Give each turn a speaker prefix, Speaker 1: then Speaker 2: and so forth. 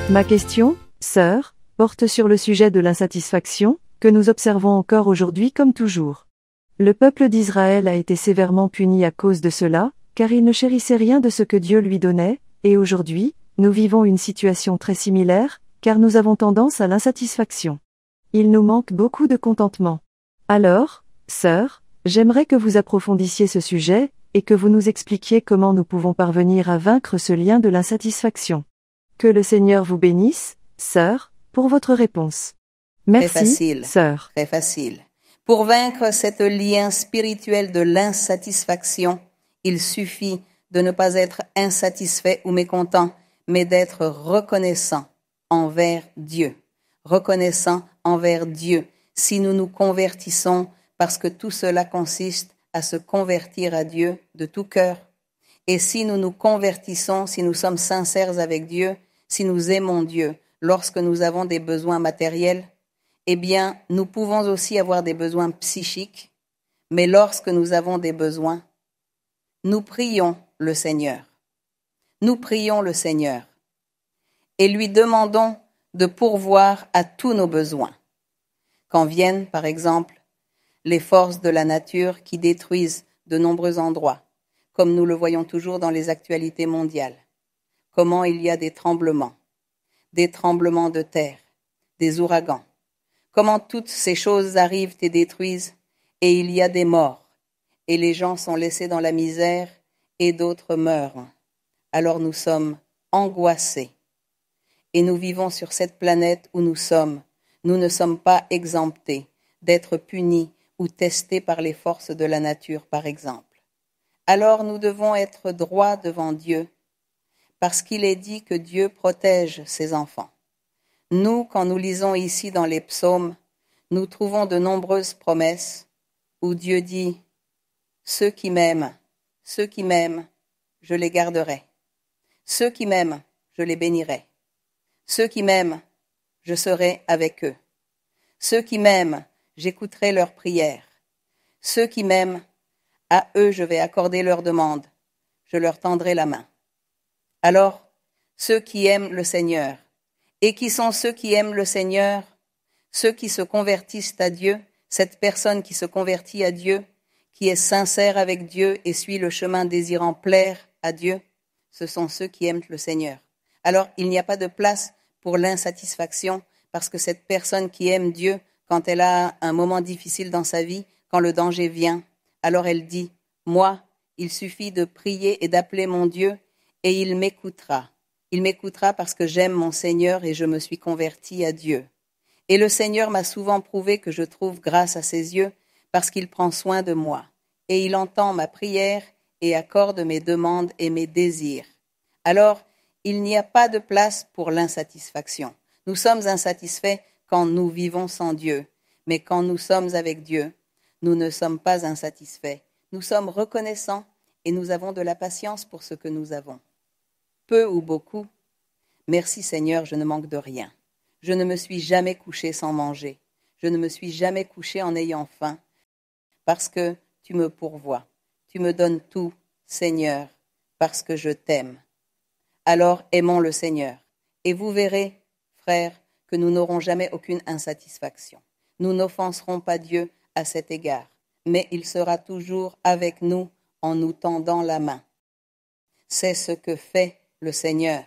Speaker 1: Ma question, sœur, porte sur le sujet de l'insatisfaction, que nous observons encore aujourd'hui comme toujours. Le peuple d'Israël a été sévèrement puni à cause de cela, car il ne chérissait rien de ce que Dieu lui donnait, et aujourd'hui, nous vivons une situation très similaire, car nous avons tendance à l'insatisfaction. Il nous manque beaucoup de contentement. Alors, sœur, j'aimerais que vous approfondissiez ce sujet, et que vous nous expliquiez comment nous pouvons parvenir à vaincre ce lien de l'insatisfaction. Que le Seigneur vous bénisse, sœur, pour votre réponse. Merci,
Speaker 2: Très facile,
Speaker 1: sœur.
Speaker 2: très facile. Pour vaincre cet lien spirituel de l'insatisfaction, il suffit de ne pas être insatisfait ou mécontent, mais d'être reconnaissant envers Dieu. Reconnaissant envers Dieu. Si nous nous convertissons, parce que tout cela consiste à se convertir à Dieu de tout cœur. Et si nous nous convertissons, si nous sommes sincères avec Dieu, si nous aimons Dieu, lorsque nous avons des besoins matériels, eh bien, nous pouvons aussi avoir des besoins psychiques, mais lorsque nous avons des besoins, nous prions le Seigneur. Nous prions le Seigneur et lui demandons de pourvoir à tous nos besoins. Quand viennent, par exemple, les forces de la nature qui détruisent de nombreux endroits, comme nous le voyons toujours dans les actualités mondiales. Comment il y a des tremblements de terre, des ouragans. Comment toutes ces choses arrivent et détruisent, et il y a des morts, et les gens sont laissés dans la misère, et d'autres meurent. Alors nous sommes angoissés. Et nous vivons sur cette planète où nous sommes. Nous ne sommes pas exemptés d'être punis ou testés par les forces de la nature, par exemple. Alors nous devons être droits devant Dieu, parce qu'il est dit que Dieu protège ses enfants. Nous, quand nous lisons ici dans les psaumes, nous trouvons de nombreuses promesses où Dieu dit « Ceux qui m'aiment, je les garderai. Ceux qui m'aiment, je les bénirai. Ceux qui m'aiment, je serai avec eux. Ceux qui m'aiment, j'écouterai leurs prières. Ceux qui m'aiment, à eux je vais accorder leurs demandes. Je leur tendrai la main. » Alors, ceux qui aiment le Seigneur, et qui sont ceux qui aiment le Seigneur, ceux qui se convertissent à Dieu, cette personne qui se convertit à Dieu, qui est sincère avec Dieu et suit le chemin désirant plaire à Dieu, ce sont ceux qui aiment le Seigneur. Alors, il n'y a pas de place pour l'insatisfaction, parce que cette personne qui aime Dieu, quand elle a un moment difficile dans sa vie, quand le danger vient, alors elle dit « Moi, il suffit de prier et d'appeler mon Dieu, et il m'écoutera. Il m'écoutera parce que j'aime mon Seigneur et je me suis convertie à Dieu. Et le Seigneur m'a souvent prouvé que je trouve grâce à ses yeux parce qu'il prend soin de moi. Et il entend ma prière et accorde mes demandes et mes désirs. Alors, il n'y a pas de place pour l'insatisfaction. Nous sommes insatisfaits quand nous vivons sans Dieu. Mais quand nous sommes avec Dieu, nous ne sommes pas insatisfaits. Nous sommes reconnaissants et nous avons de la patience pour ce que nous avons. Peu ou beaucoup, merci Seigneur, je ne manque de rien. Je ne me suis jamais couché sans manger. Je ne me suis jamais couché en ayant faim, parce que tu me pourvois. Tu me donnes tout, Seigneur, parce que je t'aime. Alors aimons le Seigneur, et vous verrez, frères, que nous n'aurons jamais aucune insatisfaction. Nous n'offenserons pas Dieu à cet égard, mais il sera toujours avec nous en nous tendant la main. C'est ce que fait le Seigneur.